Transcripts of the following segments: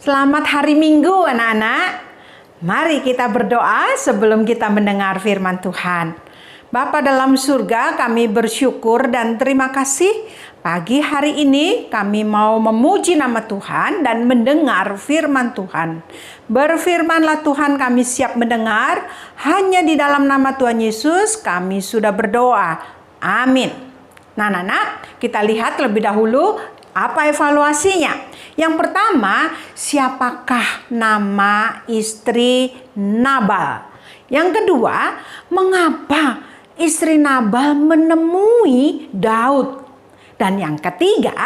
Selamat hari Minggu anak-anak. Mari kita berdoa sebelum kita mendengar firman Tuhan. Bapa dalam surga, kami bersyukur dan terima kasih pagi hari ini kami mau memuji nama Tuhan dan mendengar firman Tuhan. Berfirmanlah Tuhan, kami siap mendengar. Hanya di dalam nama Tuhan Yesus kami sudah berdoa. Amin. Nah anak-anak, kita lihat lebih dahulu apa evaluasinya. Yang pertama, siapakah nama istri Nabal? Yang kedua, mengapa istri Nabal menemui Daud? Dan yang ketiga,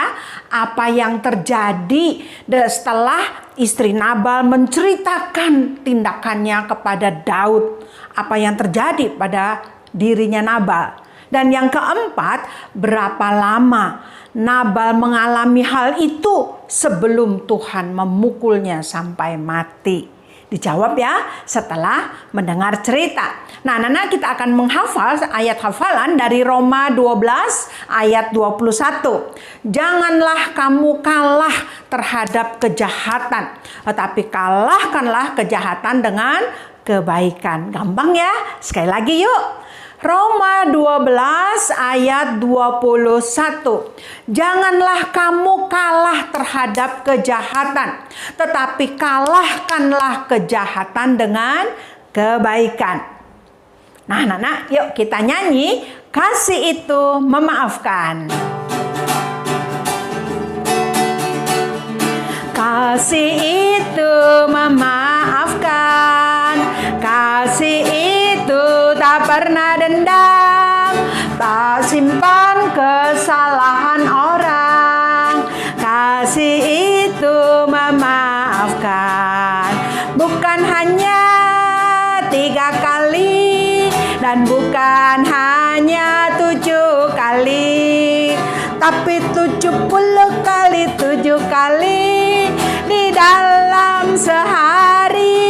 apa yang terjadi setelah istri Nabal menceritakan tindakannya kepada Daud? Apa yang terjadi pada dirinya Nabal? Dan yang keempat, berapa lama Nabal mengalami hal itu sebelum Tuhan memukulnya sampai mati? Dijawab ya setelah mendengar cerita. Nah, anak-anak, kita akan menghafal ayat hafalan dari Roma 12 ayat 21. Janganlah kamu kalah terhadap kejahatan, tetapi kalahkanlah kejahatan dengan kebaikan. Gampang ya? Sekali lagi yuk. Roma 12 ayat 21. Janganlah kamu kalah terhadap kejahatan, tetapi kalahkanlah kejahatan dengan kebaikan. Nah, anak-anak, yuk kita nyanyi Kasih Itu Memaafkan. Kasih itu memaafkan, kasih itu tak pernah dendam, tak simpan kesalahan orang. Kasih itu memaafkan, bukan hanya 3 kali dan bukan hanya 7 kali, tapi 70 kali 7 kali di dalam sehari.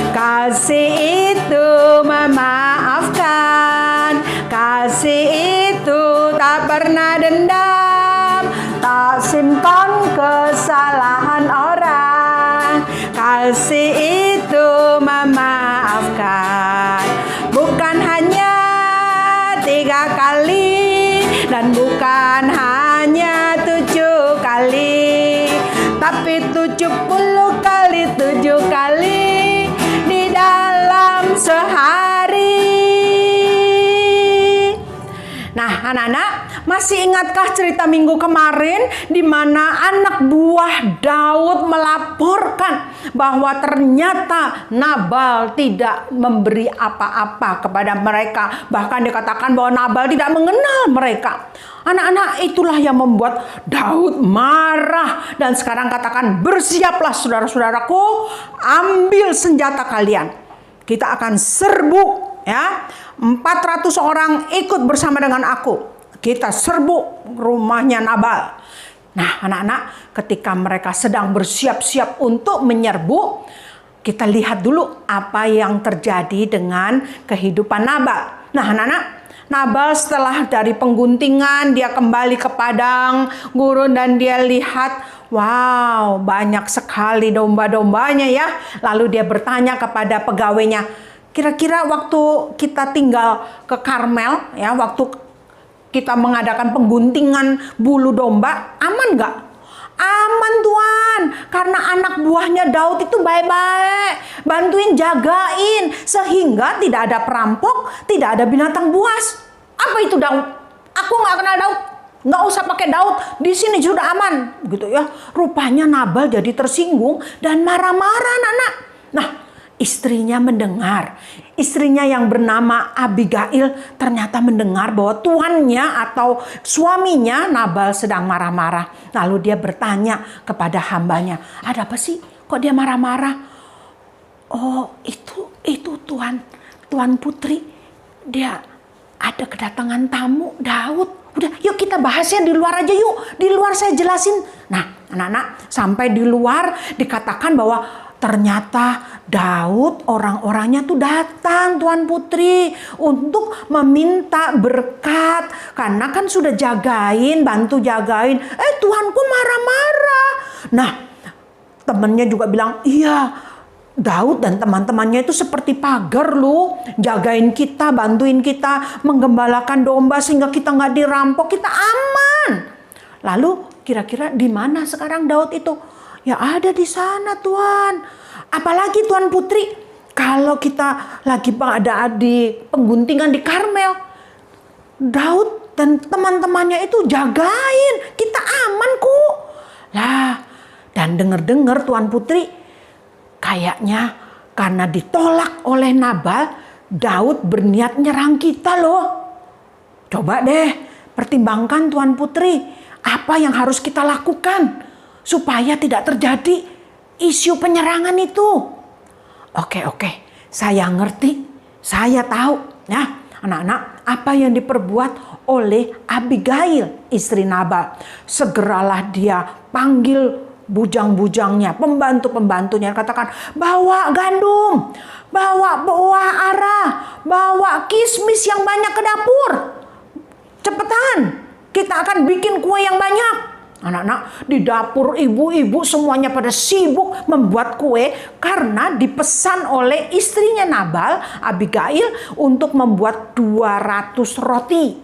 Kasih itu memaafkan, kasih itu tak pernah dendam, tak simpan kesalahan orang. Kasih itu memaafkan, bukan hanya 3 kali dan bukan hanya 7 kali, tapi 70 kali 7 kali di dalam sehari. Nah, anak-anak, masih ingatkah cerita minggu kemarin di mana anak buah Daud melaporkan bahwa ternyata Nabal tidak memberi apa-apa kepada mereka. Bahkan dikatakan bahwa Nabal tidak mengenal mereka. Anak-anak, itulah yang membuat Daud marah. Dan sekarang katakan, bersiaplah saudara-saudaraku, ambil senjata kalian. Kita akan serbu ya. 400 orang ikut bersama dengan aku. Kita serbu rumahnya Nabal. Nah, anak-anak, ketika mereka sedang bersiap-siap untuk menyerbu, kita lihat dulu apa yang terjadi dengan kehidupan Nabal. Nah, anak-anak, Nabal setelah dari pengguntingan, dia kembali ke padang gurun dan dia lihat, wow, banyak sekali domba-dombanya ya. Lalu dia bertanya kepada pegawainya, kira-kira waktu kita tinggal ke Karmel, ya, waktu kita mengadakan pengguntingan bulu domba, aman nggak? Aman Tuan, karena anak buahnya Daud itu baik-baik, bantuin jagain, sehingga tidak ada perampok, tidak ada binatang buas. Apa itu Daud? Aku nggak kenal Daud. Nggak usah pakai Daud, di sini sudah aman, gitu ya. Rupanya Nabal jadi tersinggung dan marah-marah, anak-anak. Nah, istrinya mendengar. Istrinya yang bernama Abigail ternyata mendengar bahwa tuannya atau suaminya Nabal sedang marah-marah. Lalu dia bertanya kepada hambanya, ada apa sih? Kok dia marah-marah? Oh, itu Tuan Putri. Dia ada kedatangan tamu Daud. Udah, yuk kita bahasnya di luar aja yuk. Di luar saya jelasin. Nah, anak-anak, sampai di luar dikatakan bahwa ternyata Daud orang-orangnya tuh datang Tuan Putri untuk meminta berkat. Karena kan sudah jagain, bantu jagain. Tuanku marah-marah. Nah, Temennya juga bilang, iya, Daud dan teman-temannya itu seperti pagar loh, jagain kita, bantuin kita menggembalakan domba sehingga kita nggak dirampok, kita aman. Lalu kira-kira di mana sekarang Daud itu? Ya ada di sana Tuan. Apalagi Tuan Putri, kalau kita lagi ada di pengguntingan di Karmel, Daud dan teman-temannya itu jagain, kita aman kok. Lah, dan dengar-dengar Tuan Putri, kayaknya karena ditolak oleh Nabal, Daud berniat nyerang kita loh. Coba deh pertimbangkan Tuan Putri, apa yang harus kita lakukan supaya tidak terjadi isu penyerangan itu. Oke, saya ngerti, saya tahu ya anak-anak apa yang diperbuat oleh Abigail istri Nabal. Segeralah dia panggil bujang-bujangnya, pembantu-pembantunya, katakan, bawa gandum, bawa buah ara, bawa kismis yang banyak ke dapur. Cepetan, kita akan bikin kue yang banyak. Anak-anak di dapur ibu-ibu semuanya pada sibuk membuat kue karena dipesan oleh istrinya Nabal, Abigail, untuk membuat 200 roti,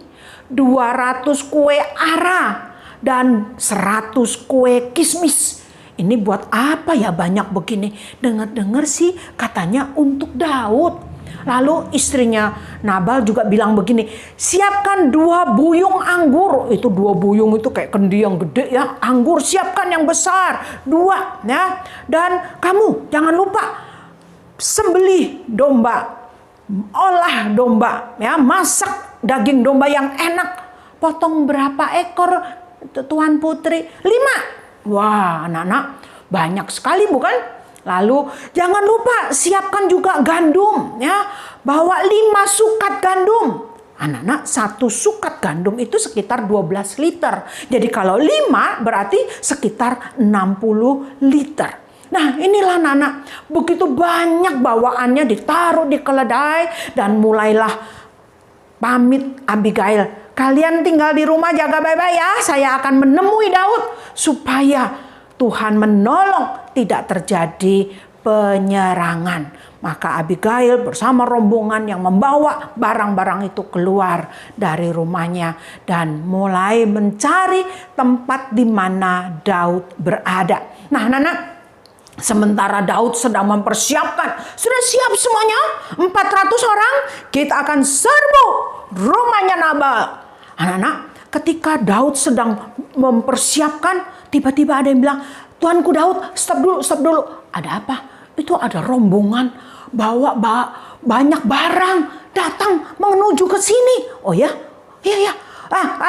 200 kue ara, dan 100 kue kismis. Ini buat apa ya banyak begini? Dengar-dengar sih katanya untuk Daud. Lalu istrinya Nabal juga bilang begini, siapkan 2 buyung anggur. Itu 2 buyung itu kayak kendi yang gede ya. Anggur siapkan yang besar, 2 ya. Dan kamu jangan lupa sembelih domba, olah domba ya, masak daging domba yang enak. Potong berapa ekor Tuan Putri? 5. Wah anak-anak banyak sekali bukan? Lalu jangan lupa siapkan juga gandum ya. Bawa 5 sukat gandum. Anak-anak 1 sukat gandum itu sekitar 12 liter. Jadi kalau 5 berarti sekitar 60 liter. Nah inilah anak-anak, begitu banyak bawaannya ditaruh di keledai dan mulailah pamit Abigail. Kalian tinggal di rumah jaga baik-baik ya. Saya akan menemui Daud supaya Tuhan menolong tidak terjadi penyerangan. Maka Abigail bersama rombongan yang membawa barang-barang itu keluar dari rumahnya dan mulai mencari tempat di mana Daud berada. Nah, anak-anak, sementara Daud sedang mempersiapkan, sudah siap semuanya, 400 orang, kita akan serbu rumahnya Nabal. Anak-anak, ketika Daud sedang mempersiapkan, tiba-tiba ada yang bilang, Tuanku Daud, stop dulu. Ada apa? Itu ada rombongan bawa banyak barang datang menuju ke sini. Oh ya? Iya.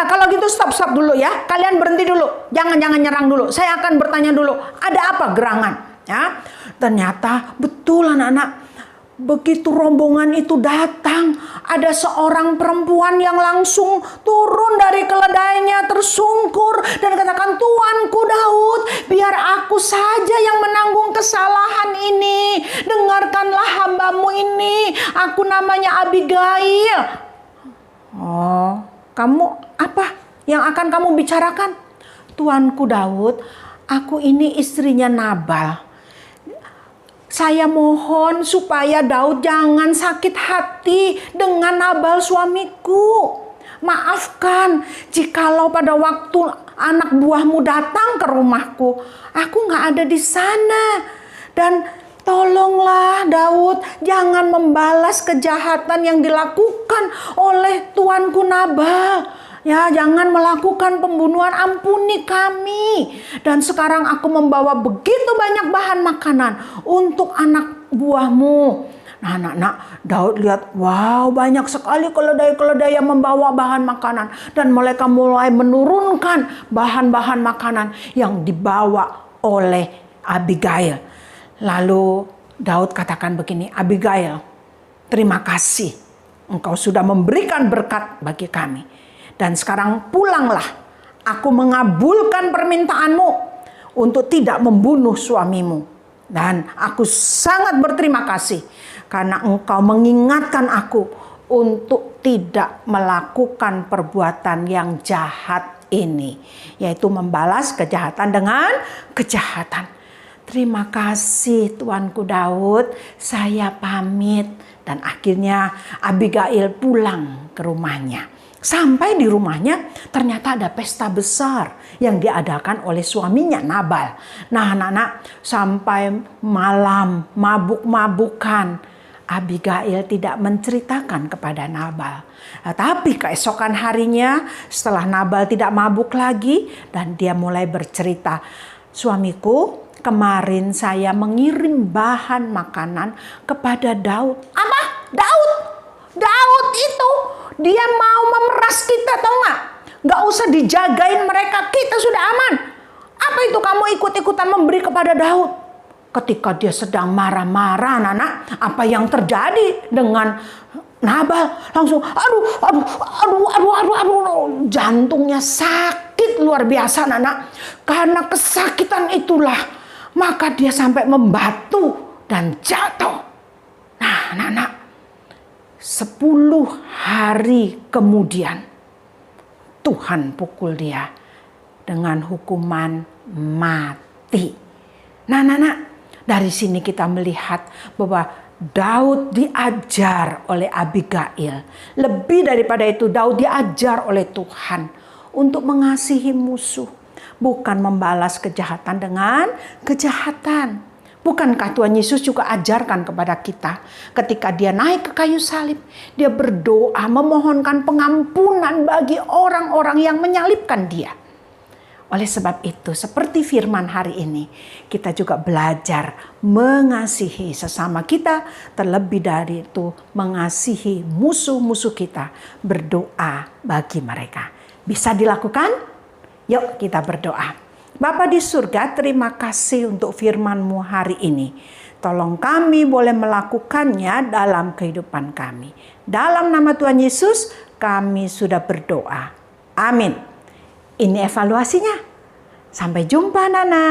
Kalau gitu stop dulu ya. Kalian berhenti dulu. Jangan nyerang dulu. Saya akan bertanya dulu. Ada apa gerangan? Ya. Ternyata betul anak-anak. Begitu rombongan itu datang, ada seorang perempuan yang langsung turun dari keledainya tersungkur dan katakan, Tuanku Daud, biar aku saja yang menanggung kesalahan ini. Dengarkanlah hambamu ini, aku namanya Abigail. Oh, kamu apa yang akan kamu bicarakan? Tuanku Daud, aku ini istrinya Nabal. Saya mohon supaya Daud jangan sakit hati dengan Nabal suamiku. Maafkan jikalau pada waktu anak buahmu datang ke rumahku, aku nggak ada di sana. Dan tolonglah Daud jangan membalas kejahatan yang dilakukan oleh tuanku Nabal. Ya, jangan melakukan pembunuhan, ampuni kami. Dan sekarang aku membawa begitu banyak bahan makanan untuk anak buahmu. Nah, anak-anak, Daud lihat, wow, banyak sekali keledai-keledai yang membawa bahan makanan. Dan mereka mulai menurunkan bahan-bahan makanan yang dibawa oleh Abigail. Lalu Daud katakan begini, Abigail, terima kasih. Engkau sudah memberikan berkat bagi kami. Dan sekarang pulanglah, aku mengabulkan permintaanmu untuk tidak membunuh suamimu. Dan aku sangat berterima kasih karena engkau mengingatkan aku untuk tidak melakukan perbuatan yang jahat ini. Yaitu membalas kejahatan dengan kejahatan. Terima kasih Tuanku Daud, saya pamit. Dan akhirnya Abigail pulang ke rumahnya. Sampai di rumahnya ternyata ada pesta besar yang diadakan oleh suaminya Nabal. Nah anak-anak, sampai malam mabuk-mabukan. Abigail tidak menceritakan kepada Nabal. Tapi keesokan harinya setelah Nabal tidak mabuk lagi dan dia mulai bercerita, suamiku, kemarin saya mengirim bahan makanan kepada Daud. Apa? Daud? Daud itu dia mau memeras kita, tahu nggak? Nggak usah dijagain mereka, kita sudah aman. Apa itu kamu ikut-ikutan memberi kepada Daud? Ketika dia sedang marah-marah, anak, apa yang terjadi dengan Nabal? Langsung, aduh, jantungnya sakit luar biasa, anak. Karena kesakitan itulah, maka dia sampai membatu dan jatuh. Nah, anak-anak, 10 hari kemudian Tuhan pukul dia dengan hukuman mati. Nah, anak-anak, dari sini kita melihat bahwa Daud diajar oleh Abigail. Lebih daripada itu, Daud diajar oleh Tuhan untuk mengasihi musuh. Bukan membalas kejahatan dengan kejahatan. Bukankah Tuhan Yesus juga ajarkan kepada kita ketika dia naik ke kayu salib. Dia berdoa memohonkan pengampunan bagi orang-orang yang menyalibkan dia. Oleh sebab itu, seperti firman hari ini, kita juga belajar mengasihi sesama kita, terlebih dari itu mengasihi musuh-musuh kita, berdoa bagi mereka. Bisa dilakukan? Yuk kita berdoa. Bapa di surga, terima kasih untuk firman-Mu hari ini. Tolong kami boleh melakukannya dalam kehidupan kami. Dalam nama Tuhan Yesus, kami sudah berdoa. Amin. Ini evaluasinya. Sampai jumpa, Nana.